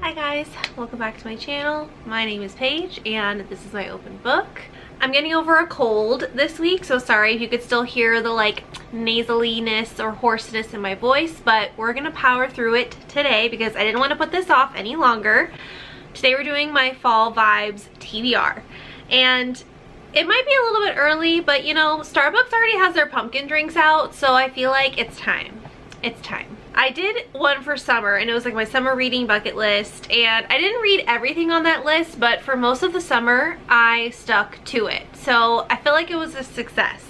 Hi guys, welcome back to my channel. My name is Paige and this is my open book. I'm getting over a cold this week, so sorry if you could still hear the like nasaliness or hoarseness in my voice, but we're gonna power through it today because I didn't want to put this off any longer. Today we're doing my Fall Vibes TBR, and it might be a little bit early, but you know, Starbucks already has their pumpkin drinks out, so I feel like it's time. It's time. I did one for summer and it was like my summer reading bucket list, and I didn't read everything on that list, but for most of the summer I stuck to it. So I feel like it was a success.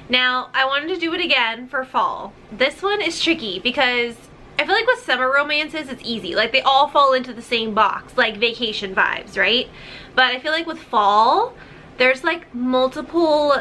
Now I wanted to do it again for fall. This one is tricky because I feel like with summer romances it's easy. Like they all fall into the same box, like vacation vibes, right? But I feel like with fall, there's like multiple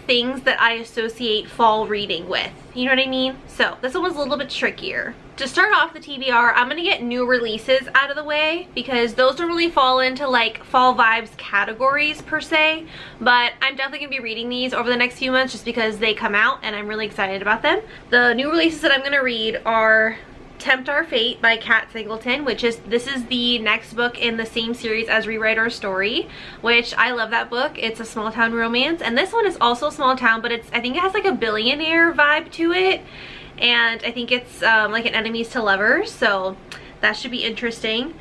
things that I associate fall reading with. You know what I mean? So this one was a little bit trickier. To start off the TBR, I'm gonna get new releases out of the way because those don't really fall into like fall vibes categories per se, but I'm definitely gonna be reading these over the next few months just because they come out and I'm really excited about them. The new releases that I'm gonna read are Tempt Our Fate by Kat Singleton, this is the next book in the same series as Rewrite Our Story, which I love that book. It's a small town romance, and this one is also small town, but I think it has like a billionaire vibe to it, and I think it's like an enemies to lovers, so that should be interesting.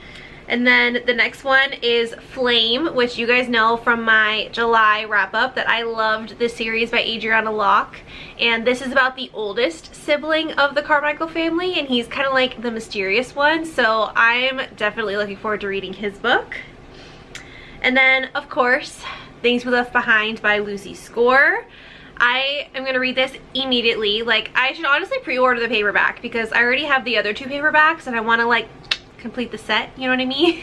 And then the next one is Flame, which you guys know from my July wrap-up that I loved this series by Adriana Locke. And this is about the oldest sibling of the Carmichael family, and he's kind of like the mysterious one, so I'm definitely looking forward to reading his book. And then, of course, Things We Left Behind by Lucy Score. I am going to read this immediately. Like, I should honestly pre-order the paperback because I already have the other two paperbacks and I want to like complete the set, you know what I mean?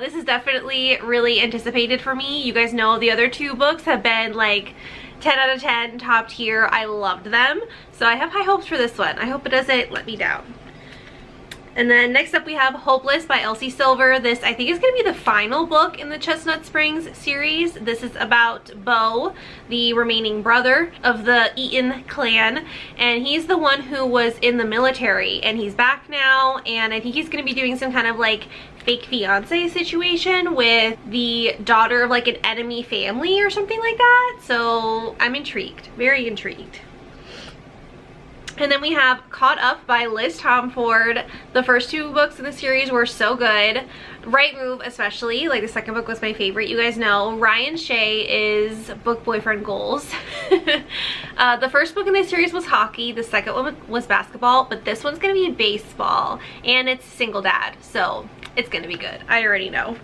This is definitely really anticipated for me. You guys know the other two books have been like 10 out of 10, top tier. I loved them, so I have high hopes for this one. I hope it doesn't let me down. And then next up we have Hopeless by Elsie Silver. This I think is going to be the final book in the Chestnut Springs series. This is about Beau, the remaining brother of the Eaton clan, and he's the one who was in the military, and he's back now, and I think he's going to be doing some kind of like fake fiance situation with the daughter of like an enemy family or something like that. So I'm intrigued, very intrigued. And then we have Caught Up by Liz Tomford. The first two books in the series were so good. Right Move especially, like the second book was my favorite. You guys know Ryan Shea is book boyfriend goals. The first book in the series was hockey, the second one was basketball, but this one's gonna be baseball, and it's single dad, so it's gonna be good. I already know.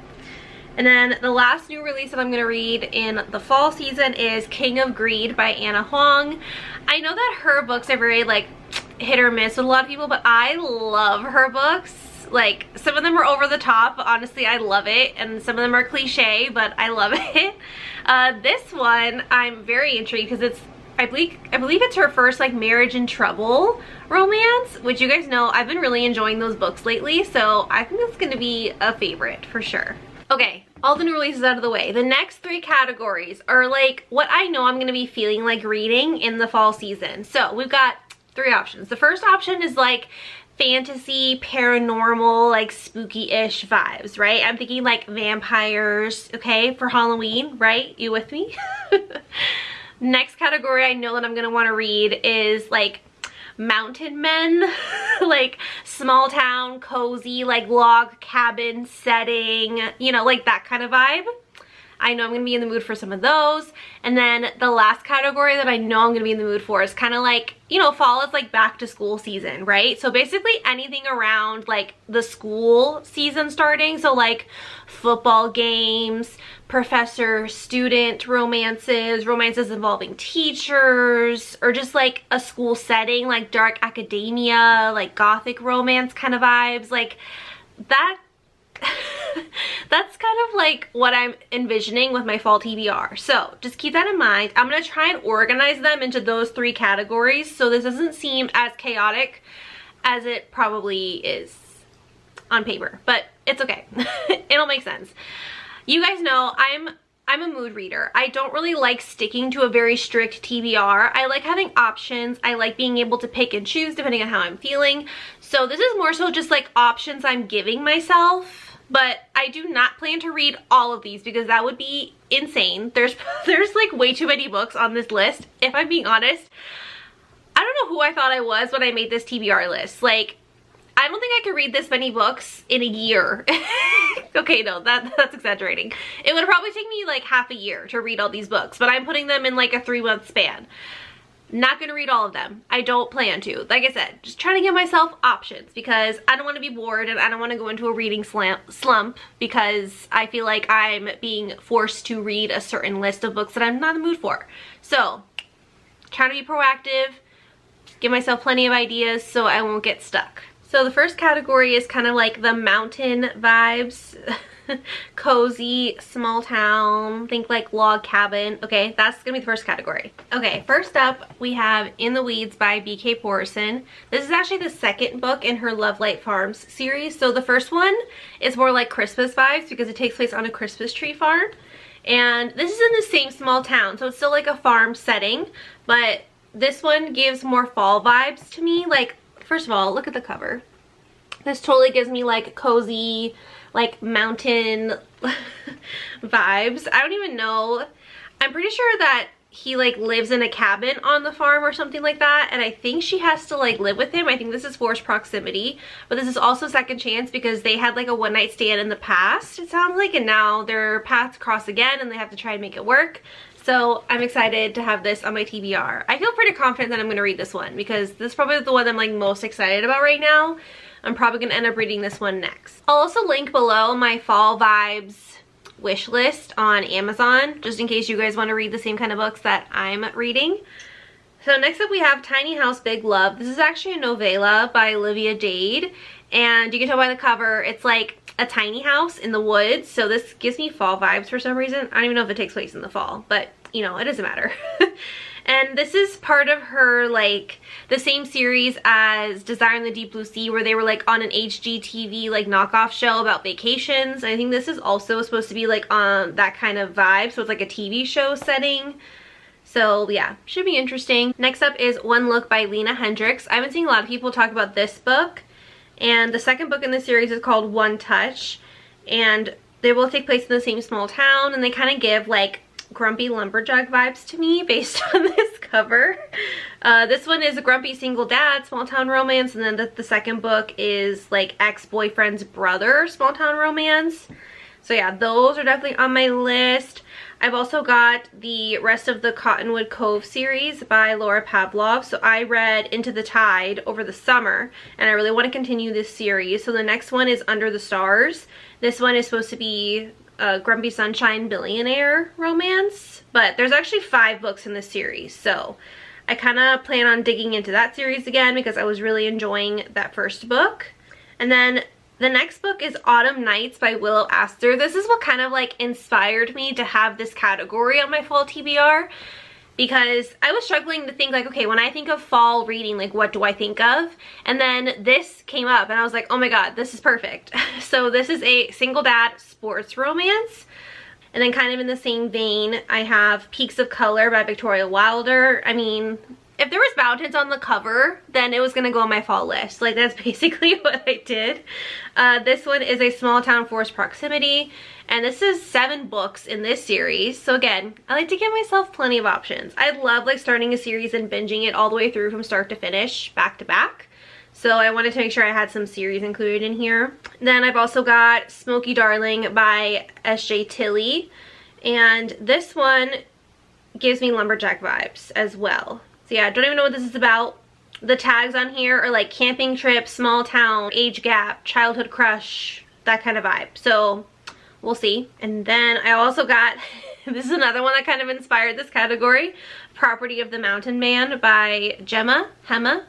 And then the last new release that I'm going to read in the fall season is King of Greed by Anna Huang. I know that her books are very like hit or miss with a lot of people, but I love her books. Like, some of them are over the top, but honestly I love it, and some of them are cliche, but I love it. This one I'm very intrigued because it's I believe it's her first like marriage in trouble romance, which you guys know I've been really enjoying those books lately, so I think it's going to be a favorite for sure. Okay, all the new releases out of the way. The next three categories are like what I know I'm going to be feeling like reading in the fall season. So we've got three options. The first option is like fantasy, paranormal, like spooky-ish vibes, right? I'm thinking like vampires, okay, for Halloween, right? You with me? Next category I know that I'm going to want to read is like mountain men, like small town, cozy, like log cabin setting, you know, like that kind of vibe. I know I'm gonna be in the mood for some of those. And then the last category that I know I'm gonna be in the mood for is kind of like, you know, fall is like back to school season, right? So basically anything around like the school season starting. So like football games, professor-student romances, romances involving teachers, or just like a school setting, like dark academia, like gothic romance kind of vibes, like that. That's kind of like what I'm envisioning with my fall TBR. So just keep that in mind. I'm going to try and organize them into those three categories so this doesn't seem as chaotic as it probably is on paper, but it's okay. It'll make sense. You guys know I'm a mood reader. I don't really like sticking to a very strict TBR. I like having options. I like being able to pick and choose depending on how I'm feeling. So this is more so just like options I'm giving myself, but I do not plan to read all of these because that would be insane. There's like way too many books on this list. If I'm being honest, I don't know who I thought I was when I made this TBR list. Like, I don't think I could read this many books in a year. Okay, no, that's exaggerating. It would probably take me like half a year to read all these books, but I'm putting them in like a 3-month span. Not gonna read all of them. I don't plan to. Like I said, just trying to give myself options because I don't want to be bored and I don't want to go into a reading slump because I feel like I'm being forced to read a certain list of books that I'm not in the mood for. So, trying to be proactive, give myself plenty of ideas so I won't get stuck. So the first category is kind of like the mountain vibes. Cozy, small town, think like log cabin. Okay, that's gonna be the first category. Okay, first up we have In the Weeds by B.K. Porson. This is actually the second book in her Love Light Farms series. So the first one is more like Christmas vibes because it takes place on a Christmas tree farm. And this is in the same small town, so it's still like a farm setting, but this one gives more fall vibes to me. Like, first of all, look at the cover. This totally gives me like cozy, like mountain vibes. I don't even know. I'm pretty sure that he like lives in a cabin on the farm or something like that, and I think she has to like live with him. I think this is forced proximity, but this is also second chance because they had like a one-night stand in the past, it sounds like, and now their paths cross again and they have to try and make it work. So I'm excited to have this on my TBR. I feel pretty confident that I'm gonna read this one because this is probably the one I'm like most excited about right now. I'm probably gonna end up reading this one next. I'll also link below my fall vibes wish list on Amazon, just in case you guys want to read the same kind of books that I'm reading. So next up we have Tiny House Big Love. This is actually a novella by Olivia Dade, and you can tell by the cover it's like a tiny house in the woods, so this gives me fall vibes for some reason. I don't even know if it takes place in the fall, but you know, it doesn't matter. And this is part of her, like, the same series as Desire in the Deep Blue Sea, where they were like on an HGTV like knockoff show about vacations. I think this is also supposed to be like on that kind of vibe, so it's like a TV show setting. So yeah, should be interesting. Next up is One Look by Lena Hendricks. I've been seeing a lot of people talk about this book, and the second book in the series is called One Touch, and they both take place in the same small town, and they kind of give like grumpy lumberjack vibes to me based on this cover. This one is a grumpy single dad small town romance, and then the second book is like ex-boyfriend's brother small town romance. So yeah, those are definitely on my list. I've also got the rest of the Cottonwood Cove series by Laura Pavlov. So I read Into the Tide over the summer, and I really want to continue this series. So the next one is Under the Stars. This one is supposed to be a Grumpy Sunshine Billionaire romance, but there's actually 5 books in this series, so I kind of plan on digging into that series again because I was really enjoying that first book. And then the next book is Autumn Nights by Willow Astor. This is what kind of like inspired me to have this category on my fall TBR, because I was struggling to think like, okay, when I think of fall reading, like what do I think of? And then this came up and I was like, oh my god, this is perfect. So this is a single dad sports romance. And then kind of in the same vein, I have Peaks of Color by Victoria Wilder. I mean, if there was mountains on the cover, then it was gonna go on my fall list. Like, that's basically what I did. This one is a small town forced proximity, and this is 7 books in this series. So again, I like to give myself plenty of options. I love like starting a series and binging it all the way through from start to finish, back to back. So I wanted to make sure I had some series included in here. Then I've also got Smoky Darling by S.J. Tilley, and this one gives me lumberjack vibes as well. So yeah, I don't even know what this is about. The tags on here are like camping trip, small town, age gap, childhood crush, that kind of vibe. So we'll see. And then I also got, this is another one that kind of inspired this category, Property of the Mountain Man by Hema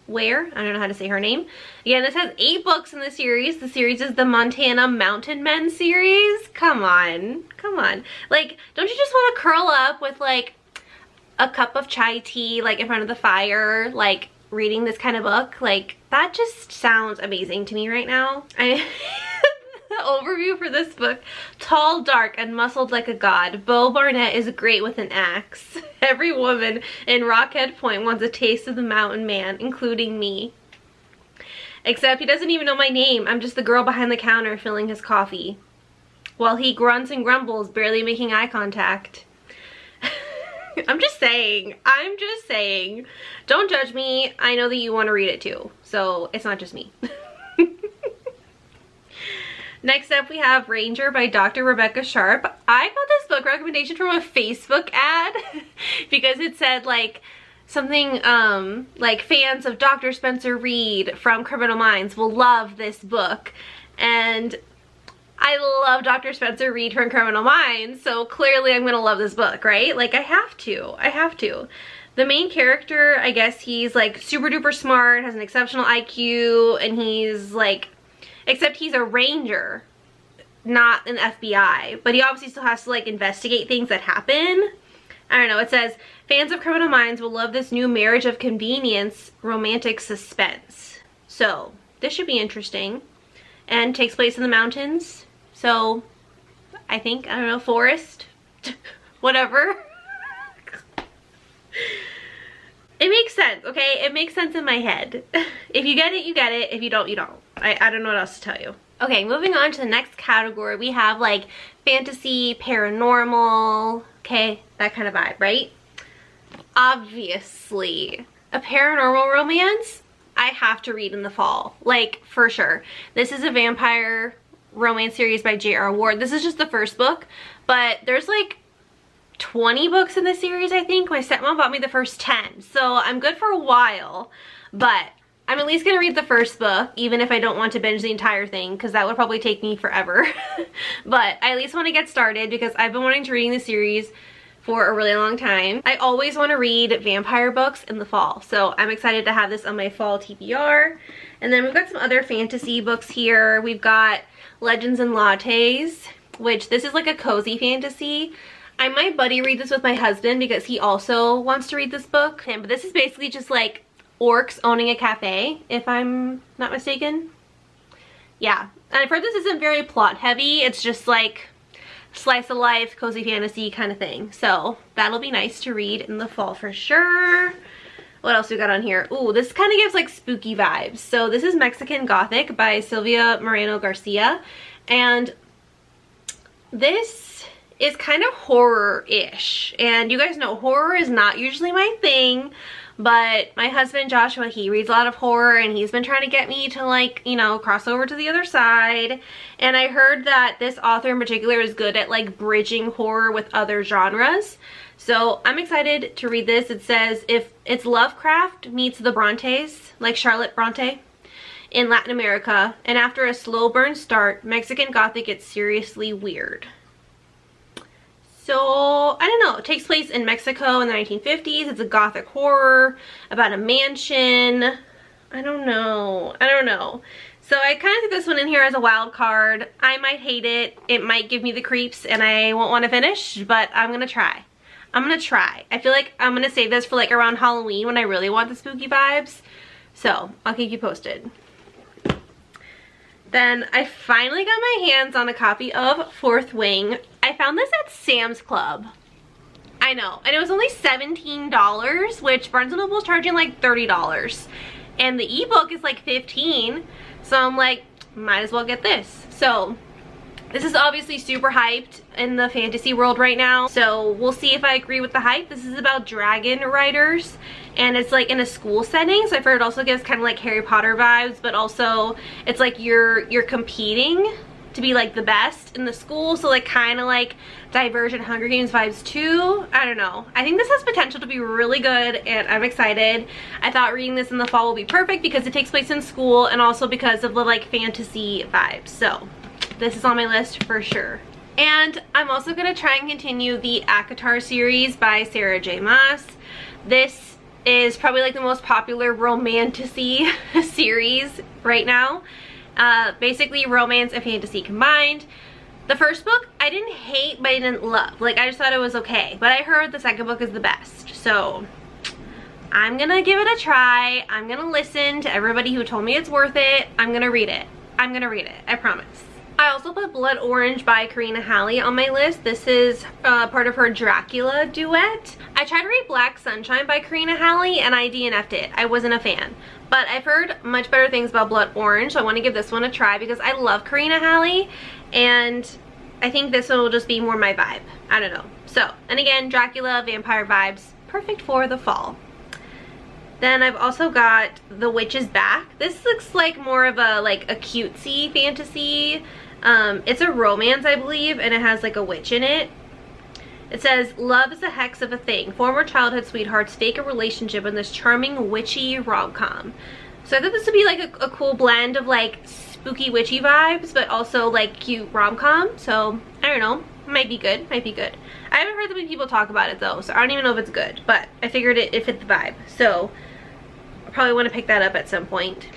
Ware. I don't know how to say her name. Again, this has 8 books in the series. The series is the Montana Mountain Men series. Come on, come on. Like, don't you just want to curl up with like a cup of chai tea like in front of the fire, like reading this kind of book? Like, that just sounds amazing to me right now. The overview for this book: tall, dark, and muscled like a god, Bo Barnett is great with an axe. Every woman in Rockhead Point wants a taste of the mountain man, including me. Except he doesn't even know my name. I'm just the girl behind the counter filling his coffee, while he grunts and grumbles, barely making eye contact. I'm just saying. Don't judge me. I know that you want to read it too, so it's not just me. Next up, we have Ranger by Dr. Rebecca Sharp. I got this book recommendation from a Facebook ad because it said like something like fans of Dr. Spencer Reid from Criminal Minds will love this book. And I love Dr. Spencer Reid from Criminal Minds, so clearly I'm gonna love this book, right? Like I have to. The main character, I guess he's like super duper smart, has an exceptional IQ, and he's like, except he's a ranger, not an FBI, but he obviously still has to like investigate things that happen. I don't know, it says, fans of Criminal Minds will love this new marriage of convenience, romantic suspense. So, this should be interesting. And takes place in the mountains. So, I think, I don't know, forest, whatever. It makes sense, okay? It makes sense in my head. If you get it, you get it. If you don't, you don't. I don't know what else to tell you. Okay, moving on to the next category. We have like fantasy, paranormal, okay? That kind of vibe, right? Obviously, a paranormal romance I have to read in the fall, like for sure. This is a vampire romance series by J.R. Ward. This is just the first book, but there's like 20 books in this series, I think. My stepmom bought me the first 10, so I'm good for a while, but I'm at least gonna read the first book, even if I don't want to binge the entire thing, because that would probably take me forever. But I at least want to get started because I've been wanting to read the series for a really long time. I always want to read vampire books in the fall, so I'm excited to have this on my fall TBR. And then we've got some other fantasy books here. We've got Legends and Lattes, which this is like a cozy fantasy. I might buddy read this with my husband because he also wants to read this book. But this is basically just like orcs owning a cafe, if I'm not mistaken. Yeah, and I've heard this isn't very plot heavy. It's just like slice of life, cozy fantasy kind of thing. So that'll be nice to read in the fall for sure. What else we got on here? Ooh, this kind of gives like spooky vibes. So this is Mexican Gothic by Silvia Moreno Garcia. And this is kind of horror-ish. And you guys know horror is not usually my thing. But my husband Joshua, he reads a lot of horror and he's been trying to get me to like, you know, cross over to the other side. And I heard that this author in particular is good at like bridging horror with other genres. So I'm excited to read this. It says if it's Lovecraft meets the Brontes, like Charlotte Bronte, in Latin America, and after a slow burn start, Mexican Gothic gets seriously weird. So, I don't know, it takes place in Mexico in the 1950s. It's a Gothic horror about a mansion. I don't know. So I kind of threw this one in here as a wild card. I might hate it. It might give me the creeps and I won't want to finish, but I'm going to try. I feel like I'm going to save this for like around Halloween when I really want the spooky vibes. So, I'll keep you posted. Then I finally got my hands on a copy of Fourth Wing. I found this at Sam's Club. I know, and it was only $17, which Barnes & Noble is charging like $30. And the ebook is like $15, so I'm like, might as well get this. So this is obviously super hyped in the fantasy world right now, so we'll see if I agree with the hype. This is about dragon riders, and it's like in a school setting, so I've heard it also gives kind of like Harry Potter vibes, but also it's like you're competing to be like the best in the school, so like kind of like Divergent Hunger Games vibes too. I don't know. I think this has potential to be really good and I'm excited. I thought reading this in the fall will be perfect because it takes place in school and also because of the like fantasy vibes. So this is on my list for sure. And I'm also going to try and continue the ACOTAR series by Sarah J. Maas. This is probably like the most popular romantasy series right now. Basically romance and fantasy combined. The first book I didn't hate, but I didn't love. Like I just thought it was okay. But I heard the second book is the best. So I'm gonna give it a try. I'm gonna listen to everybody who told me it's worth it. I'm gonna read it. I promise. I also put Blood Orange by Karina Halle on my list. This is part of her Dracula duet. I tried to read Black Sunshine by Karina Halle and I DNF'd it. I wasn't a fan. But I've heard much better things about Blood Orange, so I want to give this one a try because I love Karina Halle and I think this one will just be more my vibe. I don't know. So, and again, Dracula, vampire vibes, perfect for the fall. Then I've also got The Witch is Back. This looks like more of a cutesy fantasy. It's a romance, I believe, and it has like a witch in it. It says, love is a hex of a thing. Former childhood sweethearts fake a relationship in this charming witchy rom-com. So I thought this would be like a cool blend of like spooky witchy vibes, but also like cute rom-com. So I don't know, might be good, might be good. I haven't heard that many people talk about it though, so I don't even know if it's good, but I figured it fit the vibe. So I probably want to pick that up at some point.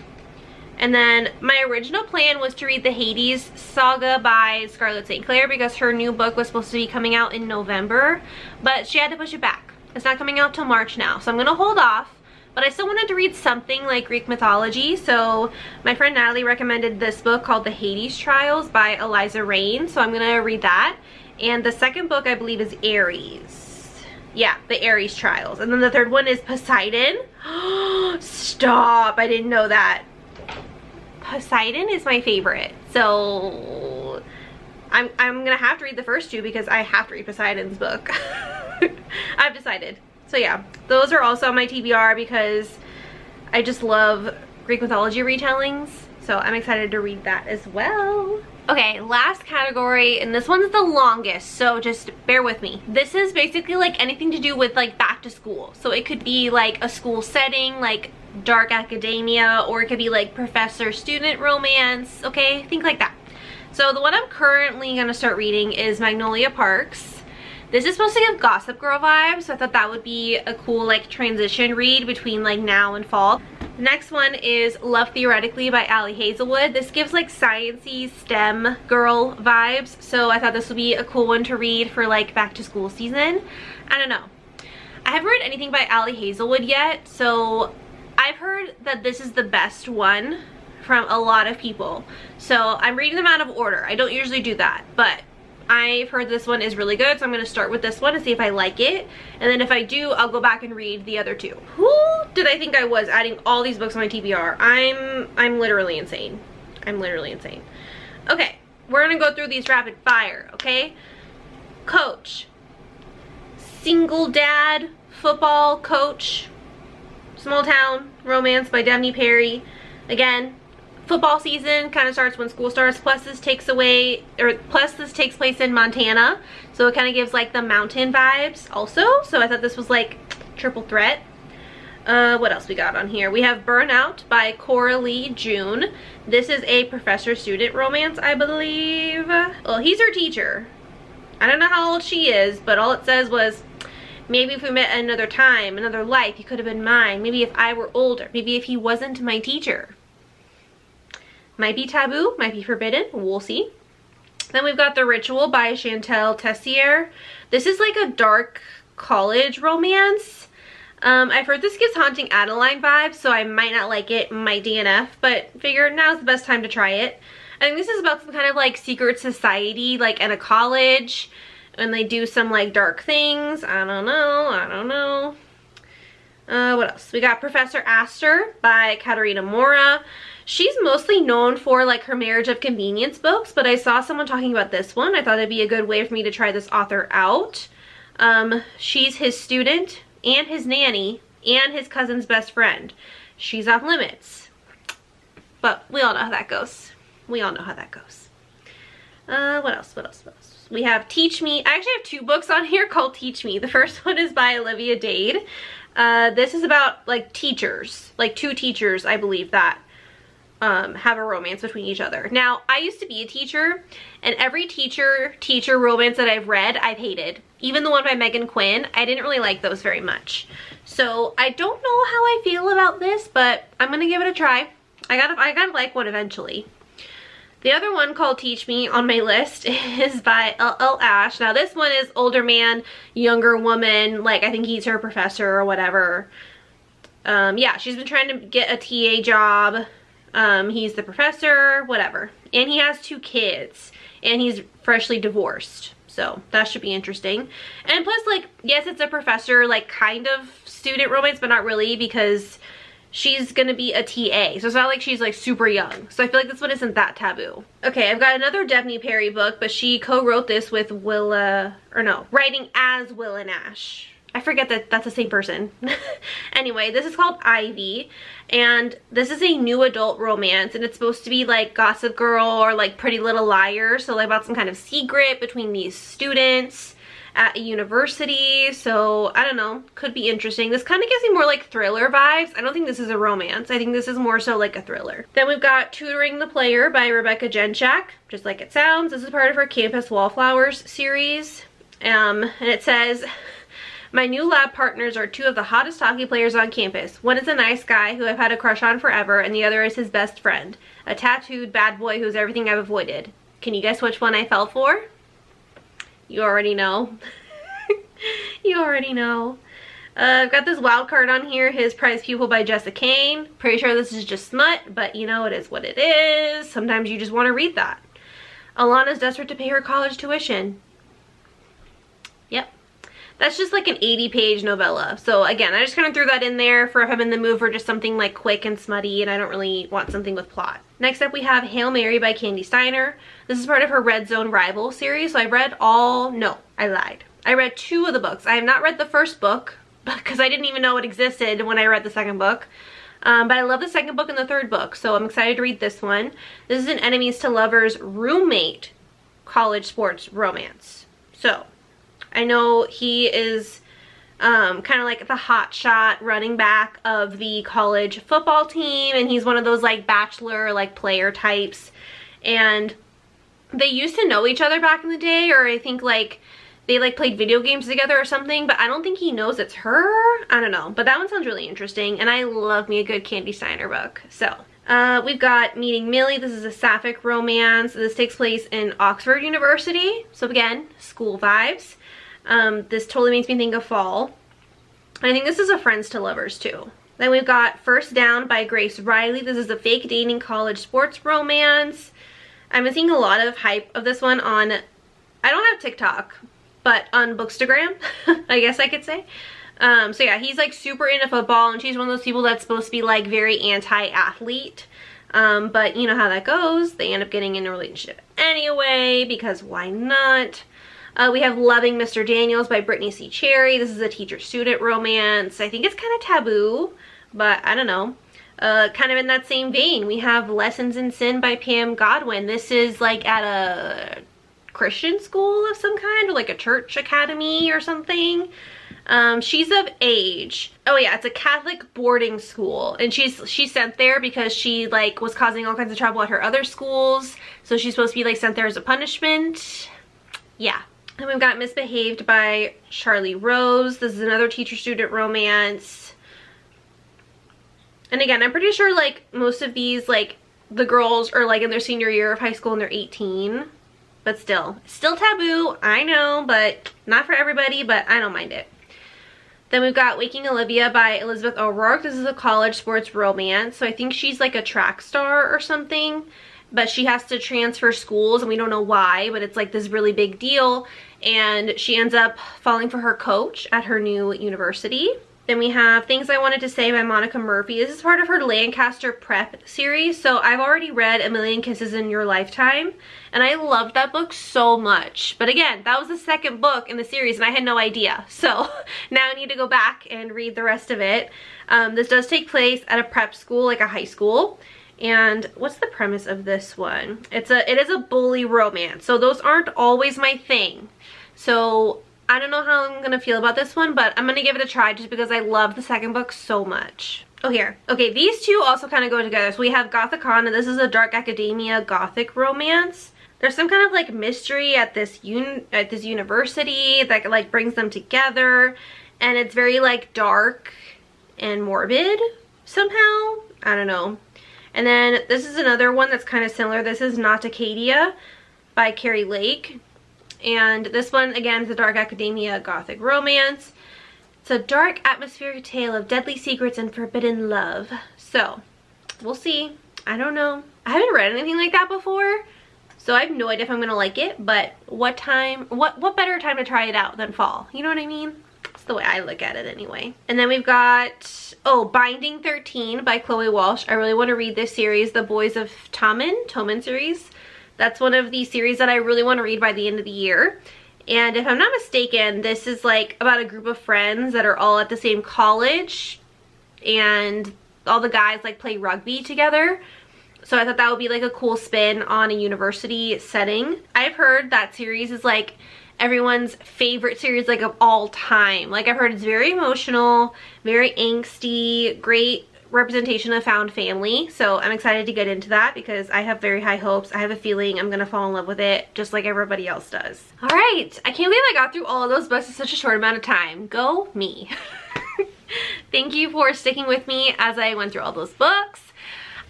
And then my original plan was to read the Hades saga by Scarlett St. Clair because her new book was supposed to be coming out in November, but she had to push it back. It's not coming out till March now, so I'm gonna hold off. But I still wanted to read something like Greek mythology, so my friend Natalie recommended this book called The Hades Trials by Eliza Reign, so I'm gonna read that. And the second book I believe is Ares. Yeah, the Ares Trials. And then the third one is Poseidon. Stop, I didn't know that. Poseidon is my favorite, so I'm gonna have to read the first two because I have to read Poseidon's book. I've decided. So yeah, those are also on my TBR because I just love Greek mythology retellings, so I'm excited to read that as well. Okay, last category, and this one's the longest, so just bear with me. This is basically like anything to do with like back to school. So it could be like a school setting, like dark academia, or it could be like professor-student romance, okay? Think like that. So the one I'm currently gonna start reading is Magnolia Parks. This is supposed to give Gossip Girl vibes, so I thought that would be a cool like transition read between like now and fall. The next one is Love Theoretically by Ali Hazelwood. This gives like sciencey STEM girl vibes, so I thought this would be a cool one to read for like back to school season. I don't know. I haven't read anything by Ali Hazelwood yet, so I've heard that this is the best one from a lot of people. So I'm reading them out of order. I don't usually do that, but I've heard this one is really good, so I'm going to start with this one and see if I like it. And then if I do, I'll go back and read the other two. Who did I think I was adding all these books on my TBR? I'm literally insane. I'm literally insane. Okay, we're going to go through these rapid fire, okay? Coach. Single dad, football coach. Small Town Romance by Demi Perry. Again, football season kind of starts when school starts, plus this takes place in Montana, so it kind of gives like the mountain vibes also, so I thought this was like triple threat. What else we got on here? We have Burnout by Coralie June. This is a professor-student romance, I believe. Well, he's her teacher. I don't know how old she is, but all it says was, maybe if we met at another time, another life, he could have been mine. Maybe if I were older. Maybe if he wasn't my teacher. Might be taboo, might be forbidden, we'll see. Then we've got The Ritual by Chantal Tessier. This is like a dark college romance. I've heard this gives Haunting Adeline vibes, so I might not like it, might DNF, but figured now's the best time to try it. I think this is about some kind of like secret society, like in a college, and they do some like dark things. I don't know. What else? We got Professor Astor by Katerina Mora. She's mostly known for like her Marriage of Convenience books, but I saw someone talking about this one. I thought it'd be a good way for me to try this author out. She's his student and his nanny and his cousin's best friend. She's off limits. But we all know how that goes. We all know how that goes. What else? We have Teach Me. I actually have two books on here called Teach Me. The first one is by Olivia Dade. This is about like teachers, like two teachers, I believe, that have a romance between each other. Now, I used to be a teacher, and every teacher romance that I've read, I've hated. Even the one by Megan Quinn, I didn't really like those very much. So I don't know how I feel about this, but I'm gonna give it a try. I gotta like one eventually. The other one called Teach Me on my list is by L.L. Ash. Now this one is older man, younger woman, like I think he's her professor or whatever. Yeah, she's been trying to get a TA job. He's the professor, whatever. And he has 2 kids. And he's freshly divorced. So that should be interesting. And plus, like, yes, it's a professor, like, kind of student romance, but not really, because she's gonna be a TA. So it's not like she's like super young. So I feel like this one isn't that taboo. Okay, I've got another Daphne Perry book, but she co-wrote this with writing as Will and Ash. I forget that that's the same person. Anyway, this is called Ivy, and this is a new adult romance, and it's supposed to be like Gossip Girl or like Pretty Little Liars, so like about some kind of secret between these students at a university. So I don't know, could be interesting. This kind of gives me more like thriller vibes. I don't think this is a romance. I think this is more so like a thriller. Then we've got Tutoring the Player by Rebecca Genchak, just like it sounds. This is part of her Campus Wallflowers series, and it says, my new lab partners are 2 of the hottest hockey players on campus. One is a nice guy who I've had a crush on forever, and the other is his best friend, a tattooed bad boy who's everything I've avoided. Can you guess which one I fell for? You already know. You already know. I've got this wild card on here, His Prized Pupil by Jessica Kane. Pretty sure this is just smut, but you know, it is what it is. Sometimes you just want to read that. Alana's desperate to pay her college tuition. Yep. That's just like an 80-page novella. So again, I just kind of threw that in there for if I'm in the mood for just something like quick and smutty and I don't really want something with plot. Next up we have Hail Mary by Candy Steiner. This is part of her Red Zone Rival series. So I read I lied. I read 2 of the books. I have not read the first book because I didn't even know it existed when I read the second book. But I love the second book and the third book, so I'm excited to read this one. This is an enemies to lovers roommate college sports romance. So I know he is kind of like the hotshot running back of the college football team, and he's one of those like bachelor like player types, and they used to know each other back in the day, or I think like they like played video games together or something, but I don't think he knows it's her. I don't know, but that one sounds really interesting, and I love me a good Candy Steiner book. So we've got Meeting Millie. This is a sapphic romance. This takes place in Oxford University, so again, school vibes. This totally makes me think of fall. I think this is a Friends to Lovers too. Then we've got First Down by Grace Riley. This is a fake dating college sports romance. I've been seeing a lot of hype of this one on, I don't have TikTok, but on Bookstagram, I guess I could say. So yeah, he's like super into football, and she's one of those people that's supposed to be like very anti-athlete. But you know how that goes. They end up getting in a relationship anyway, because why not? We have Loving Mr. Daniels by Brittany C. Cherry. This is a teacher-student romance. I think it's kind of taboo, but I don't know. Kind of in that same vein, we have Lessons in Sin by Pam Godwin. This is like at a Christian school of some kind, or like a church academy or something. She's of age. Oh yeah, it's a Catholic boarding school, and she's sent there because she like was causing all kinds of trouble at her other schools, so she's supposed to be like sent there as a punishment. Yeah. And we've got Misbehaved by Charlie Rose. This is another teacher-student romance. And again, I'm pretty sure like most of these, like the girls are like in their senior year of high school and they're 18. But still taboo, I know, but not for everybody, but I don't mind it. Then we've got Waking Olivia by Elizabeth O'Rourke. This is a college sports romance. So I think she's like a track star or something, but she has to transfer schools and we don't know why, but it's like this really big deal, and she ends up falling for her coach at her new university. Then we have Things I Wanted to Say by Monica Murphy. This is part of her Lancaster Prep series. So I've already read A Million Kisses in Your Lifetime, and I loved that book so much. But again, that was the second book in the series and I had no idea. So now I need to go back and read the rest of it. This does take place at a prep school, like a high school. And what's the premise of this one? It is a bully romance. So those aren't always my thing. So I don't know how I'm gonna feel about this one, but I'm gonna give it a try just because I love the second book so much. Oh, here. Okay, these two also kind of go together. So we have Gothicon, and this is a dark academia gothic romance. There's some kind of like mystery at this university that like brings them together, and it's very like dark and morbid somehow. I don't know. And then this is another one that's kind of similar. This is Not Acadia by Carrie Lake. And this one, again, is a dark academia gothic romance. It's a dark atmospheric tale of deadly secrets and forbidden love. So, we'll see. I don't know. I haven't read anything like that before, so I have no idea if I'm gonna like it, but what better time to try it out than fall? You know what I mean? That's the way I look at it anyway. And then we've got, oh, Binding 13 by Chloe Walsh. I really want to read this series, The Boys of Tommen series. That's one of the series that I really want to read by the end of the year. And if I'm not mistaken, this is like about a group of friends that are all at the same college, and all the guys like play rugby together. So I thought that would be like a cool spin on a university setting. I've heard that series is like everyone's favorite series like of all time. Like I've heard it's very emotional, very angsty, great representation of found family. So I'm excited to get into that because I have very high hopes. I have a feeling I'm gonna fall in love with it just like everybody else does. All right, I can't believe I got through all of those books in such a short amount of time. Go me. Thank you for sticking with me as I went through all those books.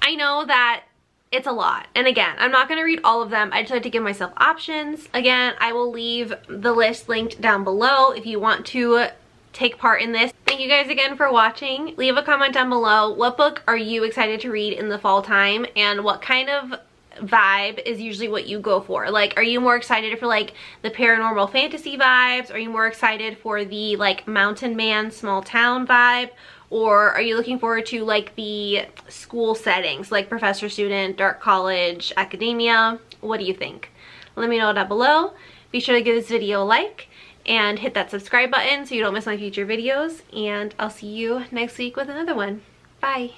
I know that it's a lot, and again, I'm not going to read all of them. I just like to give myself options. Again, I will leave the list linked down below if you want to take part in this. Thank you guys again for watching. Leave a comment down below. What book are you excited to read in the fall time, and what kind of vibe is usually what you go for? Like, are you more excited for like the paranormal fantasy vibes? Are you more excited for the like mountain man small town vibe? Or are you looking forward to like the school settings like professor student, dark college, academia? What do you think? Let me know down below. Be sure to give this video a like and hit that subscribe button so you don't miss my future videos, and I'll see you next week with another one. Bye.